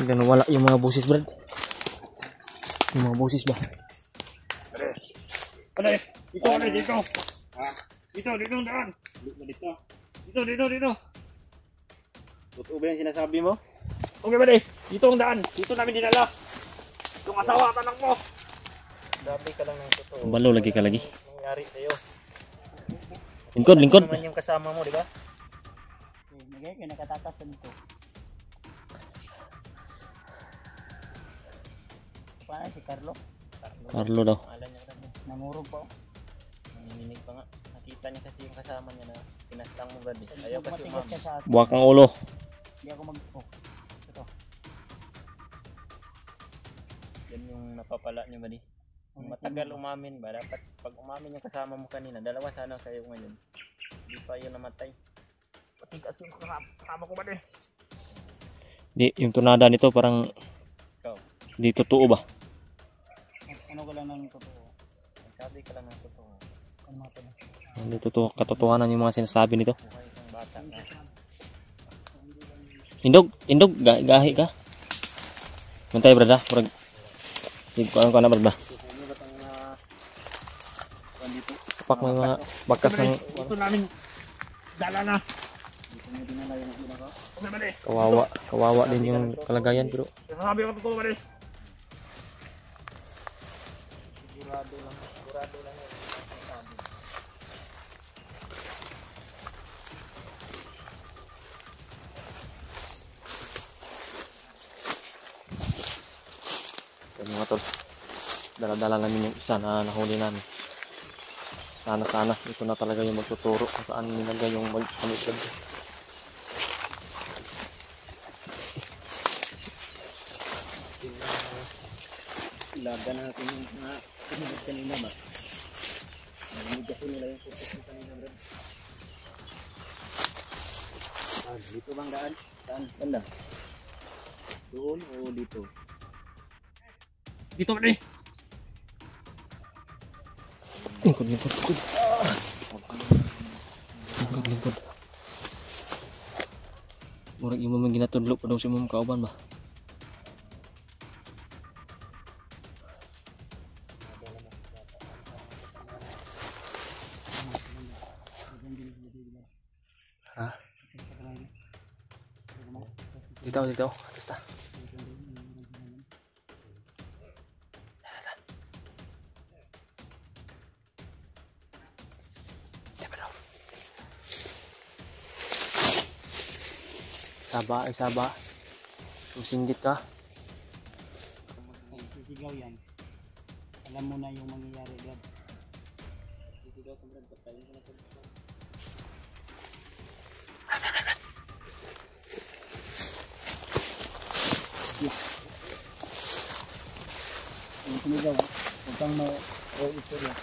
Hanggang wala yung mga busis, Brad. Yung mga busis ba? Pare, dito. Ha? Dito ang daan. Dito. Totoo ba yung sinasabi mo? Okay, pare. Dito ang daan. Dito namin dinala. Yung asawa at anak mo. Sabi ka lang ng totoo. Balo lagi ka lagi. Nangyari sa'yo. Lingkod. Naman yung kasama mo, di ba? Nagay kayo nakatakas sa dito. Paano si Carlo? Carlo daw. Alam niya na. Nangurog pa. Nanginginig pa nga. Nakita niya kasi yung kasama niya na pinaslang mo, Brad. Ayaw kasi Matigas ka umami. sa atin. Buwak ang ulo. Hindi ako ito. Yan yung napapala niyo, Brad. Matagal umamin ba? Dapat pag umamin yung kasama mo kanina, dalawa sana kayo ngayon. Hindi pa yun namatay. Patigas yung kasama ko, Brad. Di, yung tunada nito parang Ikaw. di totoo ba? Ano ka lang ng totoo? Sabi ka lang ng totoo. Ano mga pala? Hindi totoo, katotohanan yung mga sinasabi nito. Buhay ng bata na. Indog, gahi ka. Bantay, Brad, ha? Parang, ano ka na, Brad, ba? Kapak may mga bakas ng Ito namin dala na. kawawa din yung kalagayan, pero Sabi ko totoo, Brad. Sigurado lang yun. mga tol, dala-dala namin yung isa na nahuli namin. Sana ito na talaga yung magtuturo kung saan nilagay yung pamisod. Ilaga natin yung mga pinagod kanina ba? Nalinig ako nila yung putos ko kanina, Brad. Dito bang daan? Daan banda? Doon o dito? Dito, Brad. Lingkod. Murag imo man ginatudlo pa daw si mong kauban ba? Ha? Dito. Basta. Saba. Susinggit ka. Sisigaw yan. Alam mo na yung mangyayari, Brad. Sisigaw ka, Brad. Patayin ko na ito. Yung sinigaw, huwag kang ma-istorya.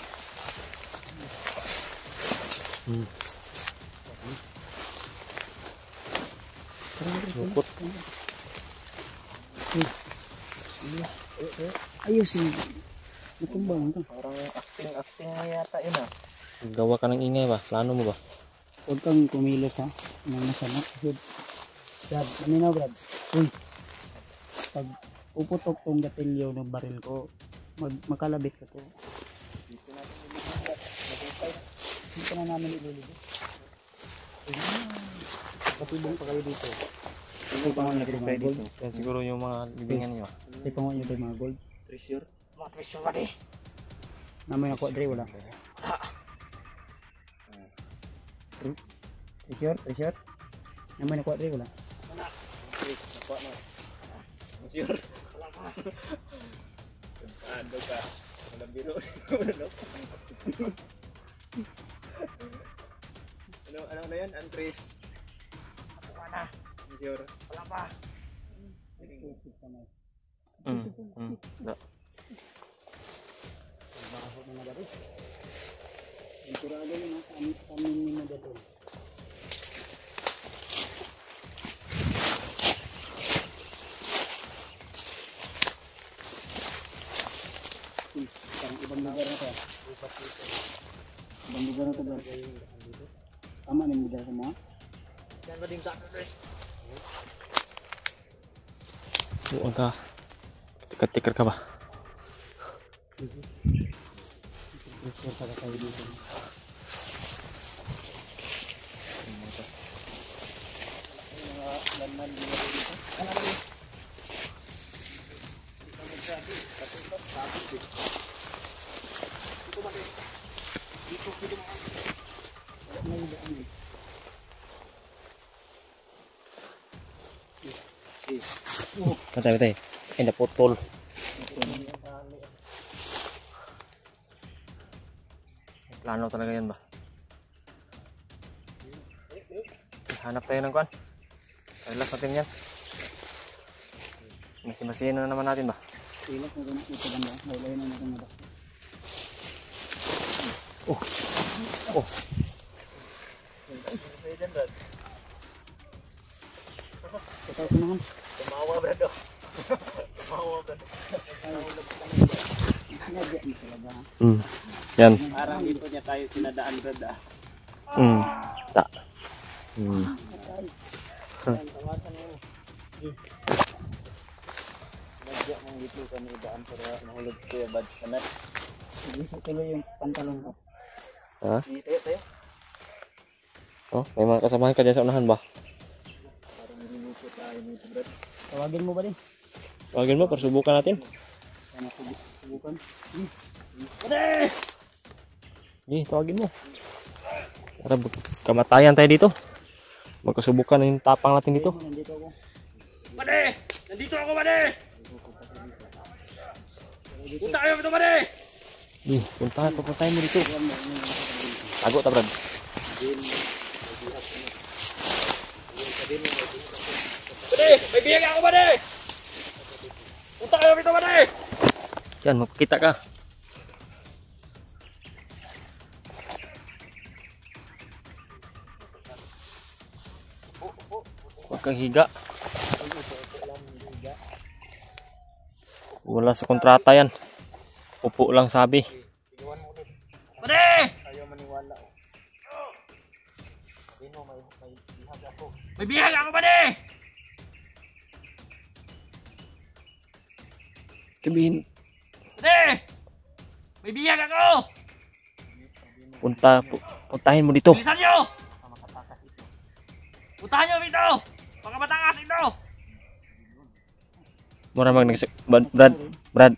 Lungkot. Ayos eh. Natumbang ka. Parang acting na yata yun ah. Gawa ka ng ingay ba? Plano mo ba? Huwag kang kumilos ha. Nang masama. Brad, naminaw Brad. Uy. Pag uputok tong gatilyo ng baril ko, makalabit ka to. Dito na namin ilulubog. Patibong pa kayo dito. Ito pa nga yung mga gold. Yan siguro yung mga libingan nyo. Ito pa nga yung mga gold. Treasure? Mga treasure ka di. Namin ako, Dre, wala. Treasure? Namin ako, Dre, wala. Nakuha na. Treasure? Wala pa. Ano ka? Walang biro. Ano na yan? Andres? Nakuha na. Treasure? Wala pa. Da. Baho na nagari. Sigurado yun ha, sa amin ni Madalon. Parang ibang lugar na to. Ibang lugar na to ba? Tama na yung lugar sa mga? Yan ba din sa Andres? Huwag ka. Tikar-tikar ka ba? Pressure para tayo dito. Patay. Ay, naputol. Plano talaga yan ba? Hanap tayo ng kuan. Relax natin yan. Masimasin na naman natin ba? Relax na ganun. Ito ganda. Nailay na natin na. Oh. Ito ko naman. Tumawa Brad. Tumawa Brad. Nagyan mo talaga. Yan. Parang dito niya tayo sinadaan Brad ah. Ta. Tawasan mo. Nagya mong dito kami daan para nahulog ko yung badge na nat. Sige, sa tuloy yung pantalon ko. Ha? Tayo. Oh, may mga kasamahan ka dyan sa unahan ba? Parang niluluto tayo dito Brad. Tawagin mo ba din? Tawagin mo para subukan natin. Yan ako subukan. Tawagin mo. Para kamatayan tayo dito. Magkasubukan yung tapang natin dito. Nandito ako. Bade! Nandito ako Bade! Punta kayo dito Bade! Puntahan mo dito. Tago ta, Brad. Bade! May biyag ako Bade! Punta kayo dito Bade! Yan, magkita ka. Huwag kang higa. Wala sa kontrata yan. Upo lang sabi. Bade! Ayaw maniwala. May biyag ako Bade! Sabihin, Bade! May biyag ako! puntahin mo dito. Bilisan nyo! Puntahan nyo dito! Baka matakas ito! Mura mag Brad.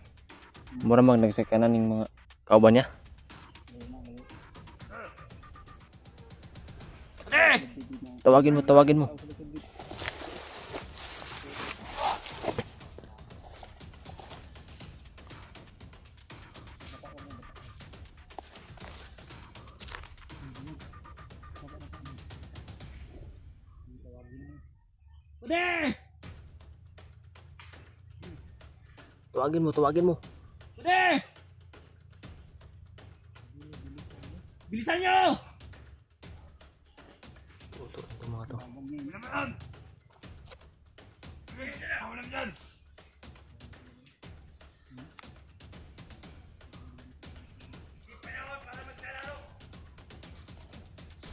Mura mag nagsakanan ng mga kauban niya. Bade! Tawagin mo. Bade! Tawagin mo. Bade! Bilisan nyo! Ito mga to.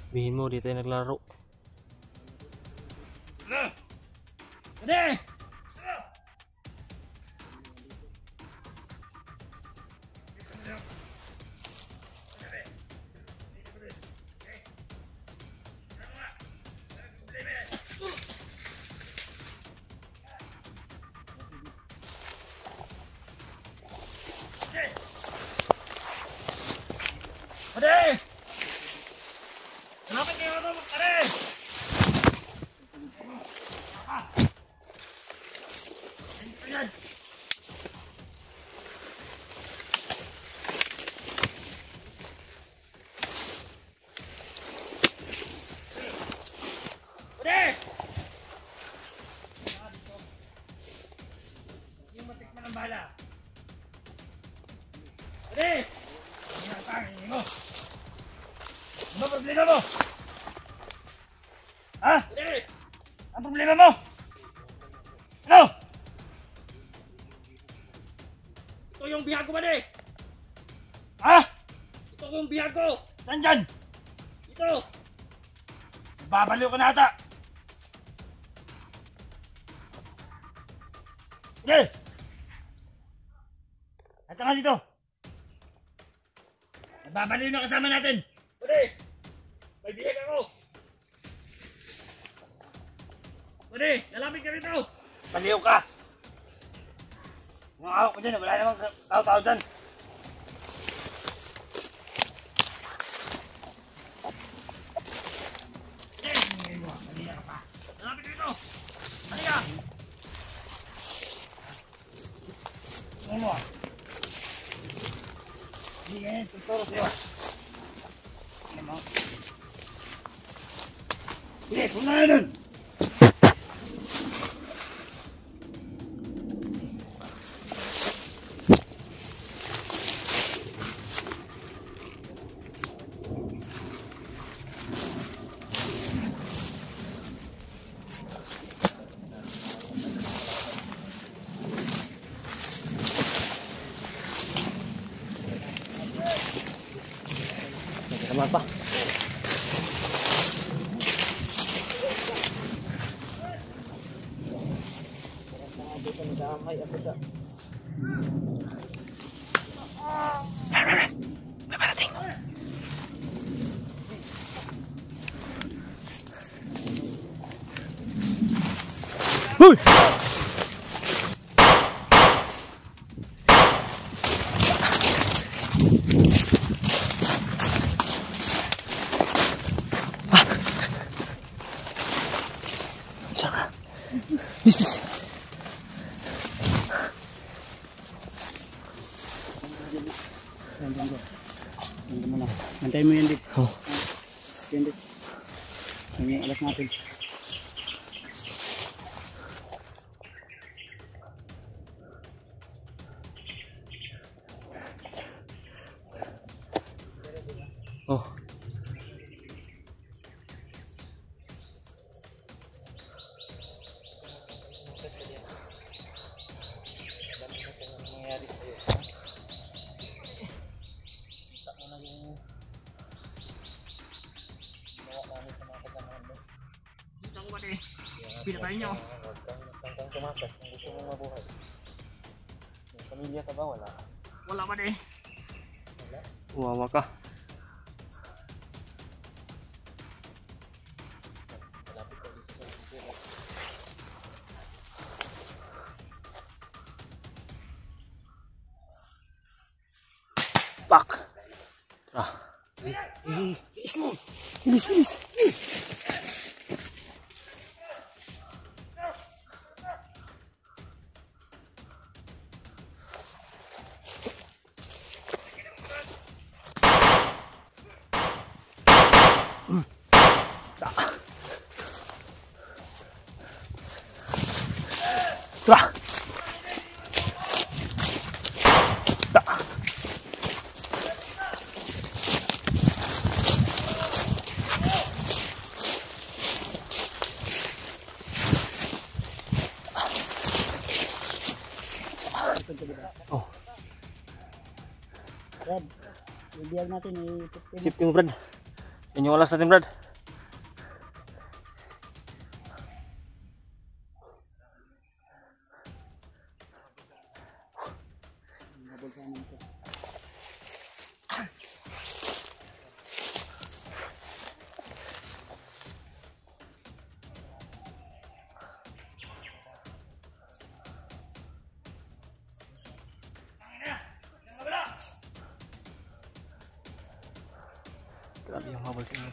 Bihin mo, di tayo naglaro. Bade! Bade! Kenapa kayak gitu, Bade? Bade! Ini matikman ang bala. Bade! Ano problema mo? Ha? Ang problema mo? Ano? Ito yung bihag ko ba di? Ha? Ito yung bihag ko. Saan dyan? Ito. Babaliw ka na ata. Hey! At ka dito! Nababaliw na kasama natin! Pwede! May biyak ako! Pwede! Lalapit ka rito! Baliw ka! Yung ako ko dyan, wala namang tao-tao dyan! Lalapit ka rito! Halika! Ano? Hindi yan, tuturo sa'yo. Ano mo? Sige, punayan nun! Naman pa. May parating. Uy! Sana. Bis, bis. Yan mo na. Mantayin mo yan dit. Oh. Yan dit. Yan yung alas natin. Oh. Pinatayin niyo. Huwag kang tumakas kung gusto mong mabuhay. May pamilya ka ba? Wala. Wala ba de? Uwawa ka. Pak! Ah. Bilis mo! Bilis, bilis! Tara! Oh, Brad, yung biyag natin ay September. safety mo, Brad. Yan yung oras natin, Brad. Grabe yung habol sa inyo.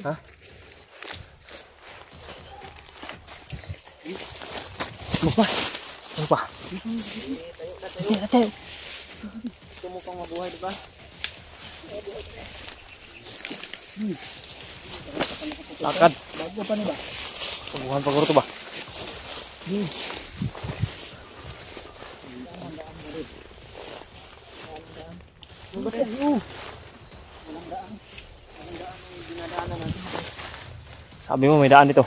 Ha? Ano pa? Ano pa? Ate. Gusto mo pang mabuhay, di ba? Lakad. Bago pa nila. Pagbuhan paguro to ba? Basta yun. Sabi mo may daan dito.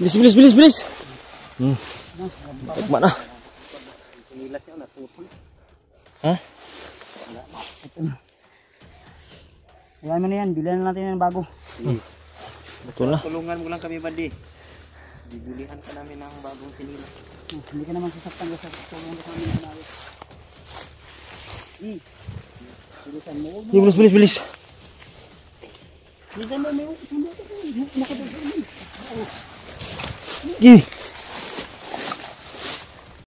Bilis, bilis, bilis, bilis. Tugma na. Sinilas niya, natutol. Ha? Wala mo na yan. Bilan natin ng bago. Ito na. Tulungan mo lang kami, Badi. Bibulihan ka namin ng bagong sinilas. Hindi ka naman sasaktan ka sa tulungan ka namin ng ayos. Bilisan mo. Sige, bilis, bilis, bilis. Bilisan mo. May isang dito. Nakadagdag mo. Sige.